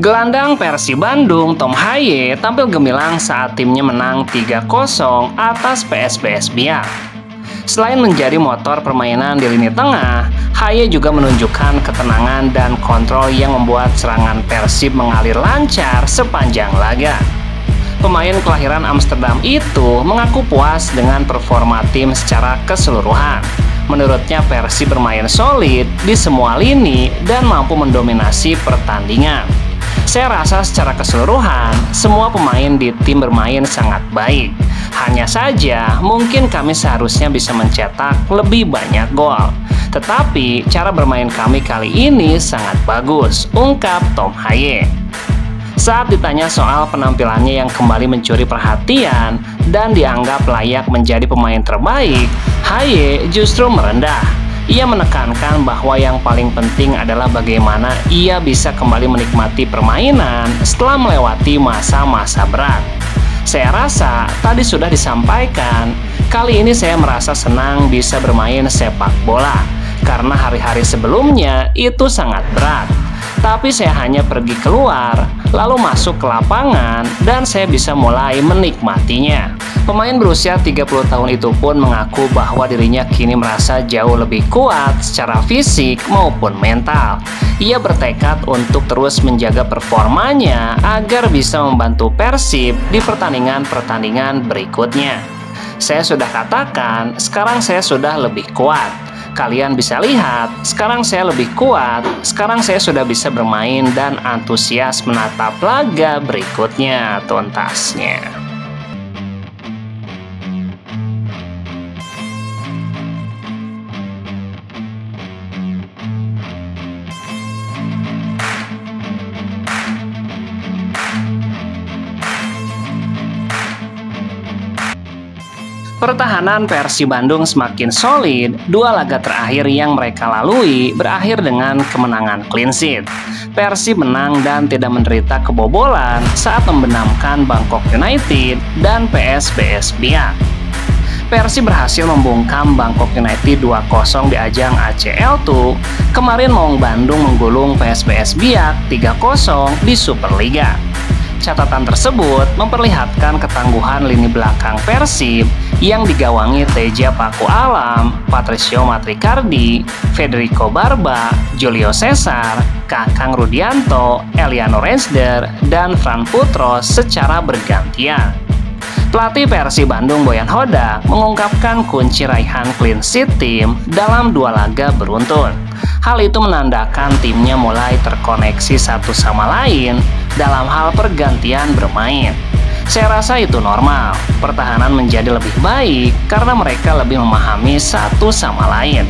Gelandang Persib Bandung Tom Haye tampil gemilang saat timnya menang 3-0 atas PSBS Biak. Selain menjadi motor permainan di lini tengah, Haye juga menunjukkan ketenangan dan kontrol yang membuat serangan Persib mengalir lancar sepanjang laga. Pemain kelahiran Amsterdam itu mengaku puas dengan performa tim secara keseluruhan. Menurutnya Persib bermain solid di semua lini dan mampu mendominasi pertandingan. Saya rasa secara keseluruhan, semua pemain di tim bermain sangat baik. Hanya saja, mungkin kami seharusnya bisa mencetak lebih banyak gol. Tetapi, cara bermain kami kali ini sangat bagus, ungkap Tom Haye. Saat ditanya soal penampilannya yang kembali mencuri perhatian dan dianggap layak menjadi pemain terbaik, Haye justru merendah. Ia menekankan bahwa yang paling penting adalah bagaimana ia bisa kembali menikmati permainan setelah melewati masa-masa berat. Saya rasa tadi sudah disampaikan, kali ini saya merasa senang bisa bermain sepak bola, karena hari-hari sebelumnya itu sangat berat. Tapi saya hanya pergi keluar, lalu masuk ke lapangan, dan saya bisa mulai menikmatinya. Pemain berusia 30 tahun itu pun mengaku bahwa dirinya kini merasa jauh lebih kuat secara fisik maupun mental. Ia bertekad untuk terus menjaga performanya agar bisa membantu Persib di pertandingan-pertandingan berikutnya. Saya sudah katakan, sekarang saya sudah lebih kuat. Kalian bisa lihat, sekarang saya lebih kuat, sekarang saya sudah bisa bermain dan antusias menatap laga berikutnya, tuntasnya. Pertahanan Persib Bandung semakin solid. Dua laga terakhir yang mereka lalui berakhir dengan kemenangan clean sheet. Persib menang dan tidak menderita kebobolan saat membenamkan Bangkok United dan PSBS Biak. Persib berhasil membungkam Bangkok United 2-0 di ajang ACL2. Kemarin Maung Bandung menggulung PSBS Biak 3-0 di Superliga. Catatan tersebut memperlihatkan ketangguhan lini belakang Persib yang digawangi Teja Paku Alam, Patricio Matrikardi, Federico Barba, Julio Cesar, Kakang Rudianto, Eliano Rensder, dan Fran Putros secara bergantian. Pelatih Persib Bandung Boyan Hodak mengungkapkan kunci raihan clean sheet tim dalam dua laga beruntun. Hal itu menandakan timnya mulai terkoneksi satu sama lain dalam hal pergantian bermain. Saya rasa itu normal. Pertahanan menjadi lebih baik karena mereka lebih memahami satu sama lain.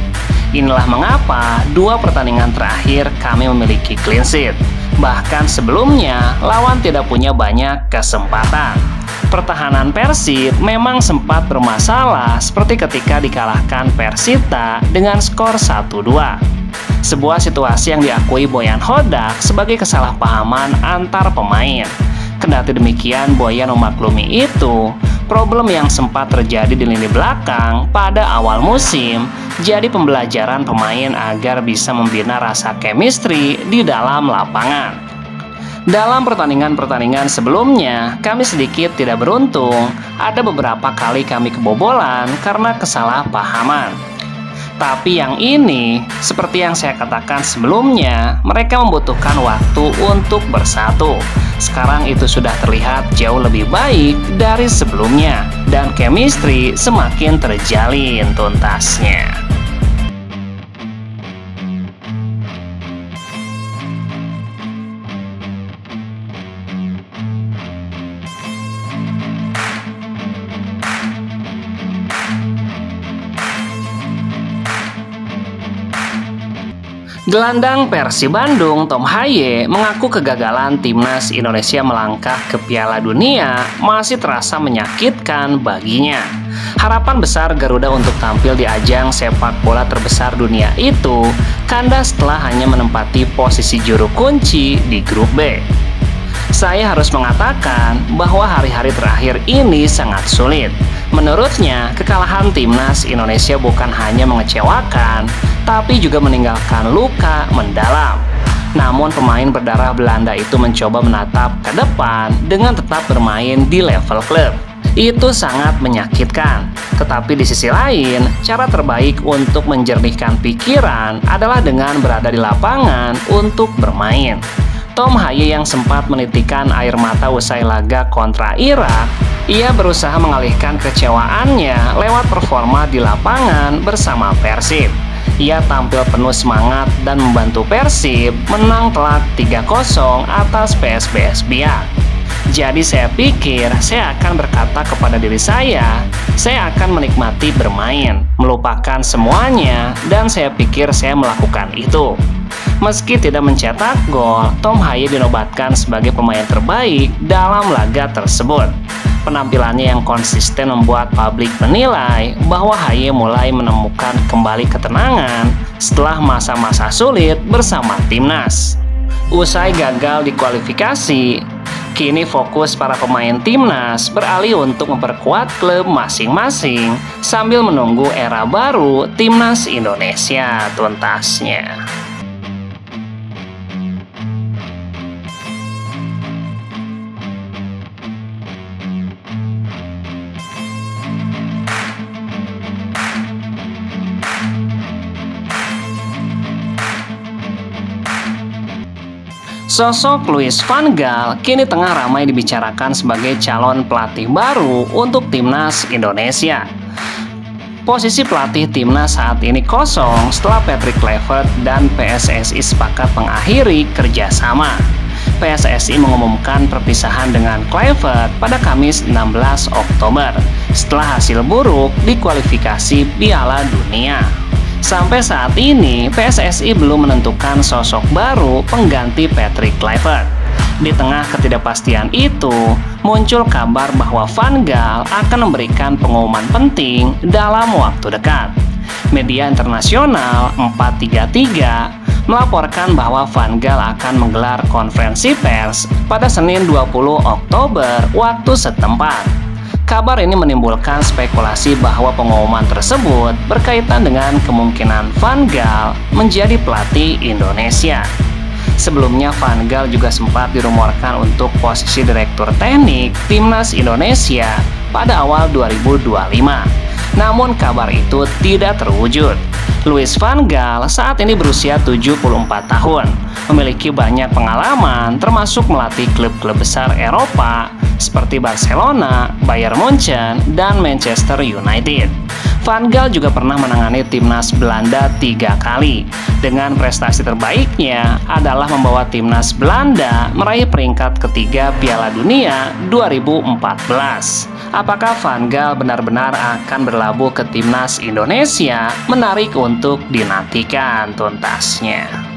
Inilah mengapa dua pertandingan terakhir kami memiliki clean sheet. Bahkan sebelumnya, lawan tidak punya banyak kesempatan. Pertahanan Persib memang sempat bermasalah seperti ketika dikalahkan Persita dengan skor 1-2. Sebuah situasi yang diakui Boyan Hodak sebagai kesalahpahaman antar pemain. Kendati demikian, Boyan memaklumi itu, problem yang sempat terjadi di lini belakang pada awal musim jadi pembelajaran pemain agar bisa membina rasa chemistry di dalam lapangan. Dalam pertandingan-pertandingan sebelumnya, kami sedikit tidak beruntung. Ada beberapa kali kami kebobolan karena kesalahpahaman. Tapi yang ini, seperti yang saya katakan sebelumnya, mereka membutuhkan waktu untuk bersatu. Sekarang itu sudah terlihat jauh lebih baik dari sebelumnya, dan chemistry semakin terjalin tuntasnya. Gelandang Persib Bandung Tom Haye mengaku kegagalan timnas Indonesia melangkah ke Piala Dunia masih terasa menyakitkan baginya. Harapan besar Garuda untuk tampil di ajang sepak bola terbesar dunia itu kandas setelah hanya menempati posisi juru kunci di grup B. Saya harus mengatakan bahwa hari-hari terakhir ini sangat sulit. Menurutnya, kekalahan timnas Indonesia bukan hanya mengecewakan, tapi juga meninggalkan luka mendalam. Namun pemain berdarah Belanda itu mencoba menatap ke depan dengan tetap bermain di level klub. Itu sangat menyakitkan. Tetapi di sisi lain, cara terbaik untuk menjernihkan pikiran adalah dengan berada di lapangan untuk bermain. Tom Haye yang sempat menitikan air mata usai laga kontra Irak, ia berusaha mengalihkan kecewaannya lewat performa di lapangan bersama Persib. Ia tampil penuh semangat dan membantu Persib menang telak 3-0 atas PSBS Biak. Jadi saya pikir saya akan berkata kepada diri saya akan menikmati bermain, melupakan semuanya, dan saya pikir saya melakukan itu. Meski tidak mencetak gol, Tom Haye dinobatkan sebagai pemain terbaik dalam laga tersebut. Penampilannya yang konsisten membuat publik menilai bahwa Haye mulai menemukan kembali ketenangan setelah masa-masa sulit bersama timnas. Usai gagal di kualifikasi, kini fokus para pemain timnas beralih untuk memperkuat klub masing-masing sambil menunggu era baru timnas Indonesia tuntasnya. Sosok Louis van Gaal kini tengah ramai dibicarakan sebagai calon pelatih baru untuk timnas Indonesia. Posisi pelatih timnas saat ini kosong setelah Patrick Kluivert dan PSSI sepakat mengakhiri kerjasama. PSSI mengumumkan perpisahan dengan Kluivert pada Kamis 16 Oktober setelah hasil buruk di kualifikasi Piala Dunia. Sampai saat ini, PSSI belum menentukan sosok baru pengganti Patrick Kluivert. Di tengah ketidakpastian itu, muncul kabar bahwa Van Gaal akan memberikan pengumuman penting dalam waktu dekat. Media internasional 433 melaporkan bahwa Van Gaal akan menggelar konferensi pers pada Senin 20 Oktober waktu setempat. Kabar ini menimbulkan spekulasi bahwa pengumuman tersebut berkaitan dengan kemungkinan Van Gaal menjadi pelatih Indonesia. Sebelumnya Van Gaal juga sempat dirumorkan untuk posisi direktur teknik timnas Indonesia pada awal 2025. Namun kabar itu tidak terwujud. Louis van Gaal saat ini berusia 74 tahun, memiliki banyak pengalaman termasuk melatih klub-klub besar Eropa seperti Barcelona, Bayern Munchen, dan Manchester United. Van Gaal juga pernah menangani timnas Belanda 3 kali. Dengan prestasi terbaiknya adalah membawa timnas Belanda meraih peringkat ketiga Piala Dunia 2014. Apakah Van Gaal benar-benar akan berlabuh ke timnas Indonesia? Menarik untuk dinantikan tuntasnya.